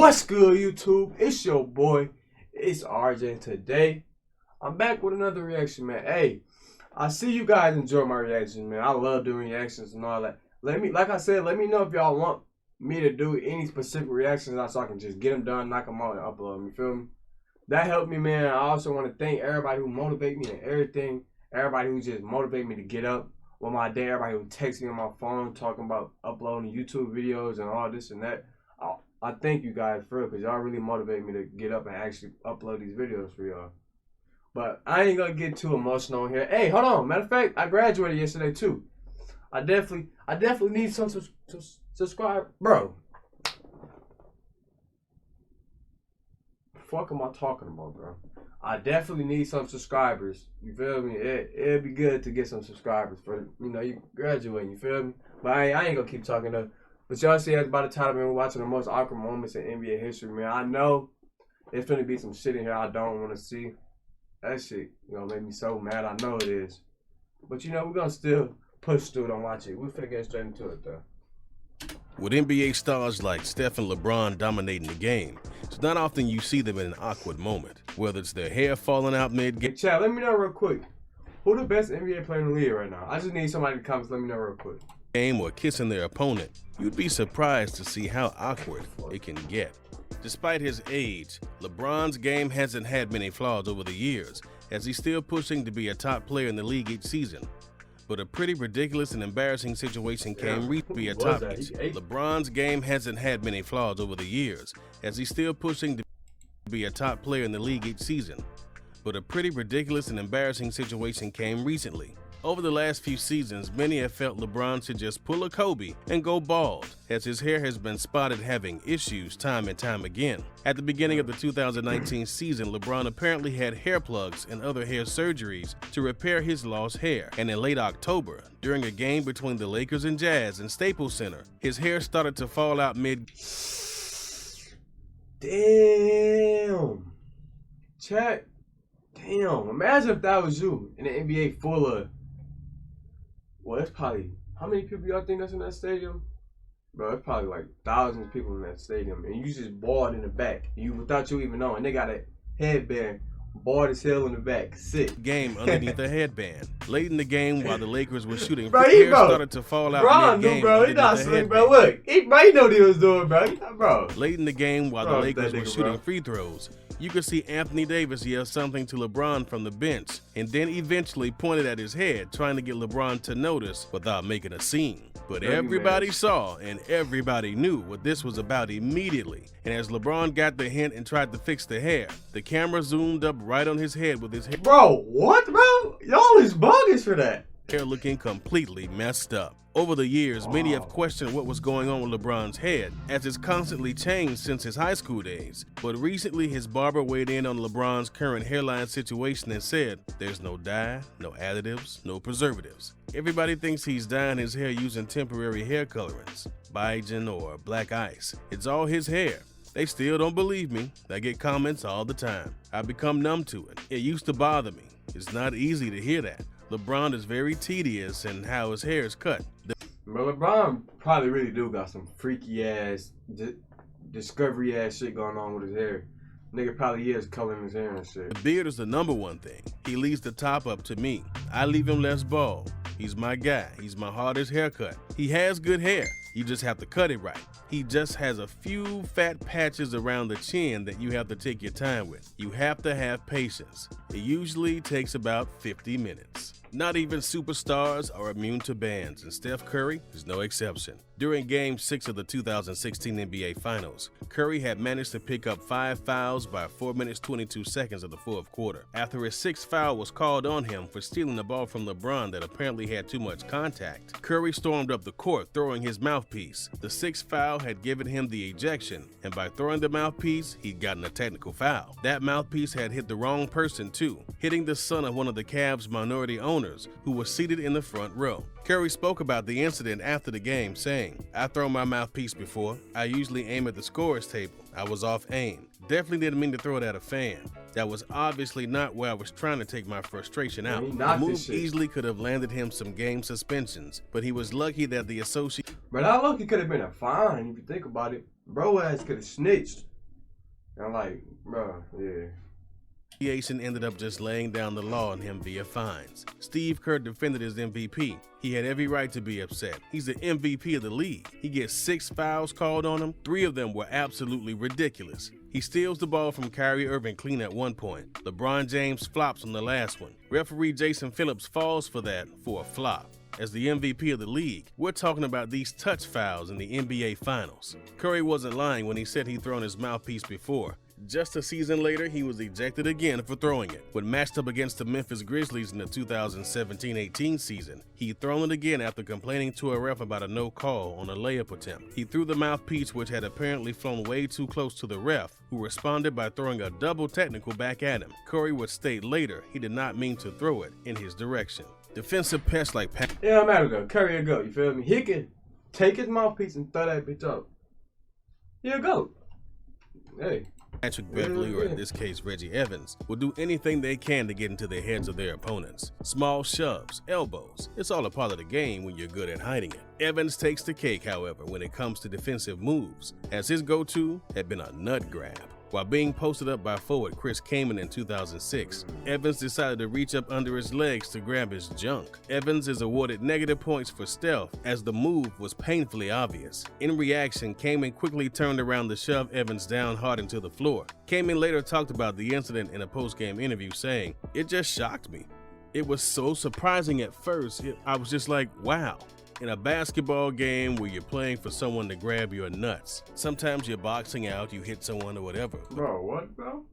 What's good, YouTube? It's your boy. It's RJ. Today, I'm back with another reaction, man. Hey, I see you guys enjoy my reactions, man. I love doing reactions and all that. Like I said, let me know if y'all want me to do any specific reactions so I can just get them done, knock them out, and upload them. You feel me? That helped me, man. I also want to thank everybody who motivate me and everything. Everybody who just motivate me to get up with my day. Everybody who texts me on my phone talking about uploading YouTube videos and all this and that. I thank you guys for it because y'all really motivate me to get up and actually upload these videos for y'all. But I ain't gonna get too emotional on here. Hey, hold on. Matter of fact, I graduated yesterday too. I definitely need some subscribe, bro. Fuck am I talking about, bro? I definitely need some subscribers. You feel me? It'd be good to get some subscribers for you graduating. You feel me? But I ain't gonna keep talking though. But y'all see by the title, man, we're watching the most awkward moments in NBA history, man. I know it's gonna be some shit in here I don't want to see. That shit, make me so mad. I know it is. But we're gonna still push through it and watch it. We're finna get straight into it though. With NBA stars like Steph and LeBron dominating the game, it's not often you see them in an awkward moment, whether it's their hair falling out mid-game. Hey, chat, let me know real quick. Who the best NBA player in the league right now? I just need somebody in the comments. Let me know real quick. Or kissing their opponent, you'd be surprised to see how awkward it can get. Despite his age, LeBron's game hasn't had many flaws over the years, as he's still pushing to be a top player in the league each season. But a pretty ridiculous and embarrassing situation came recently at top. LeBron's game hasn't had many flaws over the years, as he's still pushing to be a top player in the league each season. But a pretty ridiculous and embarrassing situation came recently. Over the last few seasons, many have felt LeBron should just pull a Kobe and go bald, as his hair has been spotted having issues time and time again. At the beginning of the 2019 season, LeBron apparently had hair plugs and other hair surgeries to repair his lost hair. And in late October, during a game between the Lakers and Jazz in Staples Center, his hair started to fall out mid. Damn. Chat. Damn. Imagine if that was you in the NBA full of. Well, it's probably, how many people y'all think that's in that stadium? Bro, it's probably like thousands of people in that stadium. And you just bald in the back. Without you even knowing. They got a headband, bald as hell in the back. Sick. Game underneath the headband. Late in the game while the Lakers were shooting, hair started to fall out mid-game. Bro, he not slick, bro. Look, he know what he was doing, bro. Late in the game while the Lakers were shooting free throws, you could see Anthony Davis yell something to LeBron from the bench, and then eventually pointed at his head, trying to get LeBron to notice without making a scene. But everybody saw and everybody knew what this was about immediately. And as LeBron got the hint and tried to fix the hair, the camera zoomed up right on his head with his hair. Bro, what, bro? Y'all is bogus for that. Hair looking completely messed up. Over the years, many have questioned what was going on with LeBron's head, as it's constantly changed since his high school days. But recently, his barber weighed in on LeBron's current hairline situation and said, there's no dye, no additives, no preservatives. Everybody thinks he's dyeing his hair using temporary hair colorants, Biogen or black ice. It's all his hair. They still don't believe me. I get comments all the time. I've become numb to it. It used to bother me. It's not easy to hear that. LeBron is very tedious in how his hair is cut. But LeBron probably really do got some freaky ass, discovery ass shit going on with his hair. Nigga probably is coloring his hair and shit. The beard is the #1 thing. He leaves the top up to me. I leave him less bald. He's my guy. He's my hardest haircut. He has good hair. You just have to cut it right. He just has a few fat patches around the chin that you have to take your time with. You have to have patience. It usually takes about 50 minutes. Not even superstars are immune to bans, and Steph Curry is no exception. During Game 6 of the 2016 NBA Finals, Curry had managed to pick up 5 fouls by 4 minutes 22 seconds of the fourth quarter. After his 6th foul was called on him for stealing the ball from LeBron that apparently had too much contact, Curry stormed up the court throwing his mouthpiece. The 6th foul had given him the ejection, and by throwing the mouthpiece, he'd gotten a technical foul. That mouthpiece had hit the wrong person too, hitting the son of one of the Cavs' minority owners who was seated in the front row. Curry spoke about the incident after the game, saying, "I've thrown my mouthpiece before. I usually aim at the scorer's table. I was off aim. Definitely didn't mean to throw it at a fan. That was obviously not where I was trying to take my frustration out." The move easily could have landed him some game suspensions, but he was lucky that the associate. But how lucky could have been a fine if you think about it. Bro ass could have snitched. And I'm like, bro, yeah. Association ended up just laying down the law on him via fines. Steve Kerr defended his MVP. He had every right to be upset. He's the MVP of the league. He gets 6 fouls called on him. 3 of them were absolutely ridiculous. He steals the ball from Kyrie Irving clean at one point. LeBron James flops on the last one. Referee Jason Phillips falls for that for a flop. As the MVP of the league, we're talking about these touch fouls in the NBA Finals. Curry wasn't lying when he said he'd thrown his mouthpiece before. Just a season later, he was ejected again for throwing it. When matched up against the Memphis Grizzlies in the 2017-18 season, he'd thrown it again after complaining to a ref about a no call on a layup attempt. He threw the mouthpiece, which had apparently flown way too close to the ref, who responded by throwing a double technical back at him. Curry would state later he did not mean to throw it in his direction. Defensive pests like It don't matter though. Curry a goat, you feel me? He can take his mouthpiece and throw that bitch up. He a goat. Hey. Patrick Beverly, or in this case Reggie Evans, will do anything they can to get into the heads of their opponents. Small shoves, elbows, it's all a part of the game when you're good at hiding it. Evans takes the cake, however, when it comes to defensive moves, as his go-to had been a nut grab. While being posted up by forward Chris Kaman in 2006, Evans decided to reach up under his legs to grab his junk. Evans is awarded negative points for stealth, as the move was painfully obvious. In reaction, Kaman quickly turned around to shove Evans down hard into the floor. Kaman later talked about the incident in a post-game interview, saying, "It just shocked me. It was so surprising at first. I was just like, wow." In a basketball game where you're playing for someone to grab your nuts, sometimes you're boxing out, you hit someone or whatever. Bro, what, bro?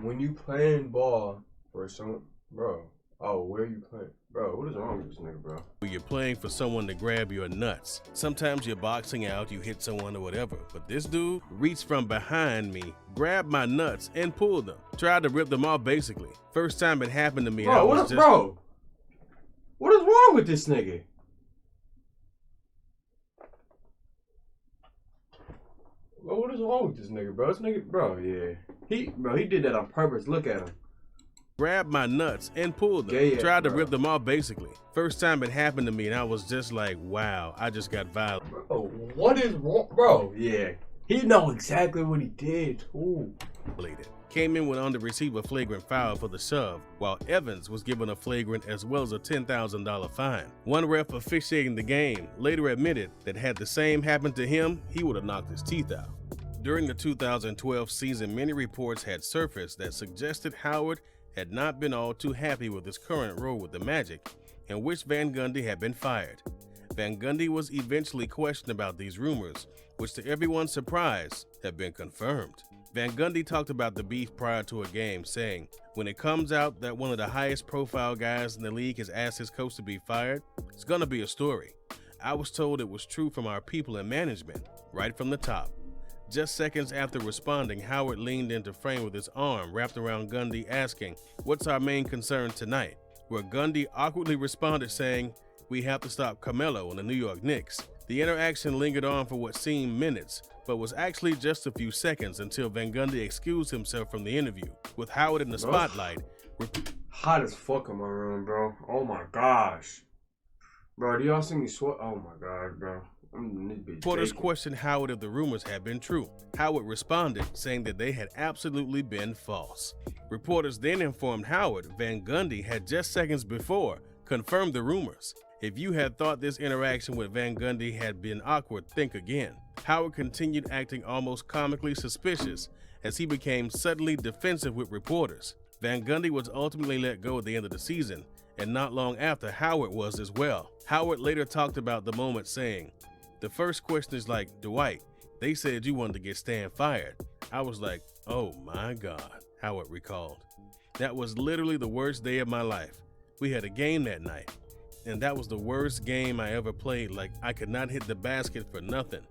When you playing ball for someone, bro, oh, where you playing? Bro, what is wrong with this nigga, bro? Where you're playing for someone to grab your nuts. Sometimes you're boxing out, you hit someone or whatever. But this dude reached from behind me, grabbed my nuts, and pulled them. Tried to rip them off, basically. First time it happened to me, bro, bro, what is wrong with this nigga? Bro, what is wrong with this nigga, bro? This nigga, bro, yeah. He did that on purpose. Look at him. Grabbed my nuts and pulled them. Tried to rip them off, basically. First time it happened to me, and I was just like, wow, I just got violent. Bro, what is wrong? Bro, yeah. He know exactly what he did, too. Kaman went on to receive a flagrant foul for the shove, while Evans was given a flagrant as well as a $10,000 fine. One ref officiating the game later admitted that had the same happened to him, he would have knocked his teeth out. During the 2012 season, many reports had surfaced that suggested Howard had not been all too happy with his current role with the Magic, and wished Van Gundy had been fired. Van Gundy was eventually questioned about these rumors, which to everyone's surprise have been confirmed. Van Gundy talked about the beef prior to a game, saying, "When it comes out that one of the highest profile guys in the league has asked his coach to be fired, it's gonna be a story. I was told it was true from our people in management, right from the top." Just seconds after responding, Howard leaned into frame with his arm wrapped around Gundy, asking, "What's our main concern tonight?" Where Gundy awkwardly responded saying, "We have to stop Carmelo on the New York Knicks." The interaction lingered on for what seemed minutes, but was actually just a few seconds until Van Gundy excused himself from the interview. With Howard in the spotlight. Hot as fuck in my room, bro. Oh my gosh. Bro, do y'all see me sweat? Oh my god, bro. Reporters questioned Howard if the rumors had been true. Howard responded, saying that they had absolutely been false. Reporters then informed Howard Van Gundy had just seconds before confirmed the rumors. If you had thought this interaction with Van Gundy had been awkward, think again. Howard continued acting almost comically suspicious as he became suddenly defensive with reporters. Van Gundy was ultimately let go at the end of the season, and not long after, Howard was as well. Howard later talked about the moment, saying, "The first question is like, Dwight, they said you wanted to get Stan fired." I was like, oh my God, Howard recalled. That was literally the worst day of my life. We had a game that night, and that was the worst game I ever played. Like, I could not hit the basket for nothing.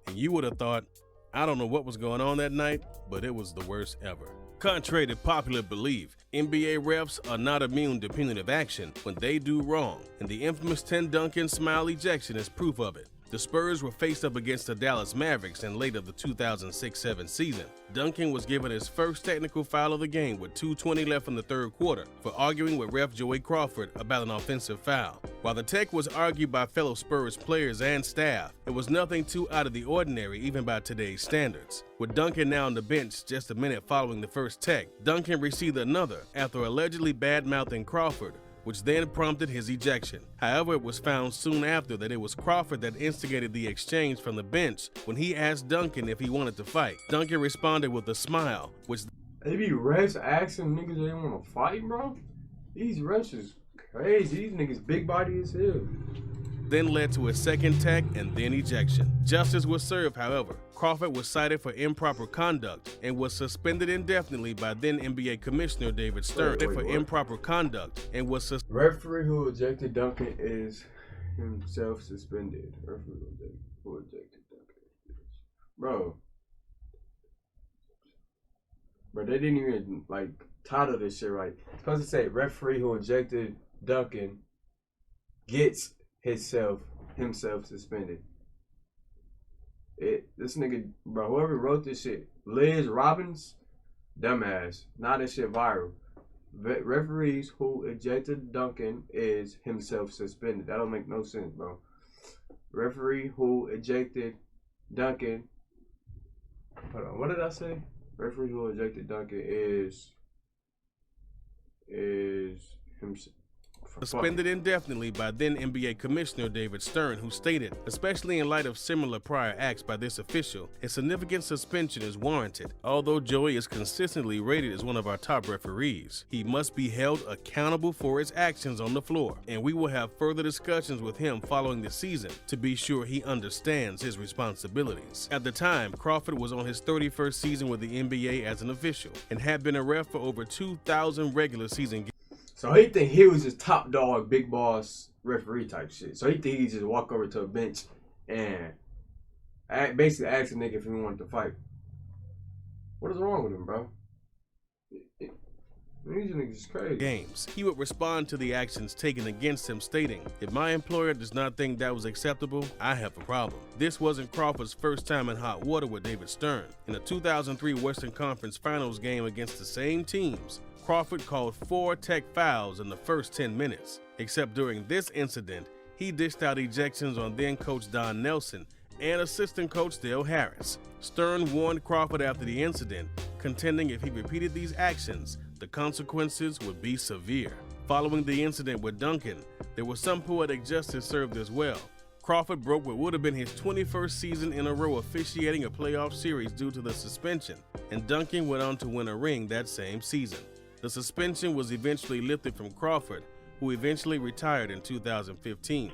And you would have thought, I don't know what was going on that night, but it was the worst ever. Contrary to popular belief, NBA refs are not immune to punitive action when they do wrong, and the infamous Tim Duncan smile ejection is proof of it. The Spurs were faced up against the Dallas Mavericks in late of the 2006-07 season. Duncan was given his first technical foul of the game with 2:20 left in the third quarter for arguing with ref Joey Crawford about an offensive foul. While the tech was argued by fellow Spurs players and staff, it was nothing too out of the ordinary even by today's standards. With Duncan now on the bench just a minute following the first tech, Duncan received another after allegedly bad-mouthing Crawford, which then prompted his ejection. However, it was found soon after that it was Crawford that instigated the exchange from the bench when he asked Duncan if he wanted to fight. Duncan responded with a smile, which They be refs asking niggas they want to fight, bro? These refs is crazy. These niggas big body as hell. then led to a second tech and then ejection. Justice was served, however. Crawford was cited for improper conduct and was suspended indefinitely by then NBA Commissioner David Stern for improper conduct and was Referee who ejected Duncan is himself suspended. Referee who ejected Duncan is. Bro, they didn't even like title this shit right. It's supposed to say referee who ejected Duncan gets himself suspended. This nigga, bro, whoever wrote this shit, Liz Robbins, dumbass. Now this shit viral. Referees who ejected Duncan is himself suspended. That don't make no sense, bro. Referee who ejected Duncan. Hold on, what did I say? Referee who ejected Duncan is himself. Suspended indefinitely by then NBA Commissioner David Stern, who stated, especially in light of similar prior acts by this official, a significant suspension is warranted. Although Joey is consistently rated as one of our top referees, he must be held accountable for his actions on the floor, and we will have further discussions with him following the season to be sure he understands his responsibilities. At the time, Crawford was on his 31st season with the NBA as an official and had been a ref for over 2,000 regular season games. So he think he was just top dog, big boss referee type shit. So he think he just walk over to a bench and basically ask a nigga if he wanted to fight. What is wrong with him, bro? These niggas is crazy. Games. He would respond to the actions taken against him, stating, "If my employer does not think that was acceptable, I have a problem." This wasn't Crawford's first time in hot water with David Stern. In a 2003 Western Conference Finals game against the same teams, Crawford called 4 tech fouls in the first 10 minutes. Except during this incident, he dished out ejections on then coach Don Nelson and assistant coach Dale Harris. Stern warned Crawford after the incident, contending if he repeated these actions, the consequences would be severe. Following the incident with Duncan, there was some poetic justice served as well. Crawford broke what would have been his 21st season in a row officiating a playoff series due to the suspension, and Duncan went on to win a ring that same season. The suspension was eventually lifted from Crawford, who eventually retired in 2015.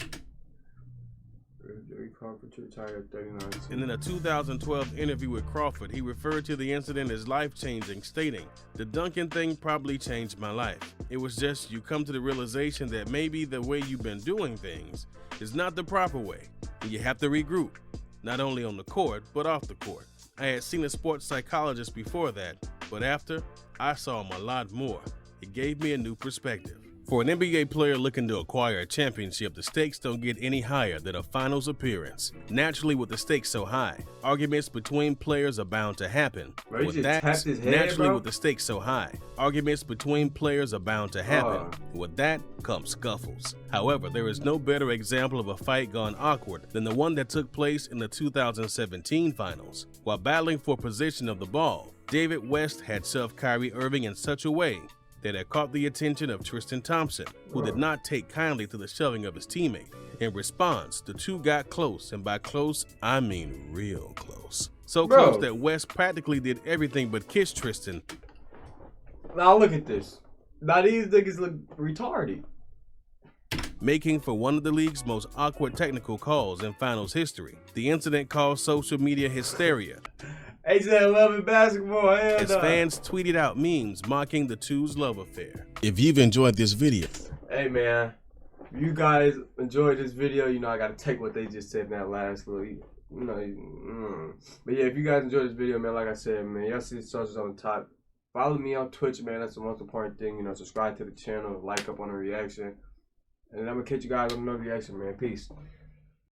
Crawford retired at 39. And in a 2012 interview with Crawford, he referred to the incident as life-changing, stating, "The Duncan thing probably changed my life. It was just you come to the realization that maybe the way you've been doing things is not the proper way, and you have to regroup, not only on the court, but off the court. I had seen a sports psychologist before that, but after, I saw him a lot more. It gave me a new perspective." For an NBA player looking to acquire a championship, the stakes don't get any higher than a finals appearance. Naturally, with the stakes so high, arguments between players are bound to happen. With the stakes so high, arguments between players are bound to happen. With that comes scuffles. However, there is no better example of a fight gone awkward than the one that took place in the 2017 finals. While battling for possession of the ball, David West had shoved Kyrie Irving in such a way that had caught the attention of Tristan Thompson, who did not take kindly to the shoving of his teammate. In response, the two got close, and by close, I mean real close. So close that West practically did everything but kiss Tristan. Now look at this. Now these niggas look retarded. Making for one of the league's most awkward technical calls in finals history. The incident caused social media hysteria. AJ loving basketball, as fans tweeted out memes mocking the two's love affair. If you've enjoyed this video, hey man, if you guys enjoyed this video, you know I gotta take what they just said in that last little, But yeah, if you guys enjoyed this video, man, like I said, man, y'all see the socials on the top. Follow me on Twitch, man. That's the most important thing. Subscribe to the channel, like up on the reaction, and I'm gonna catch you guys on another reaction, man. Peace.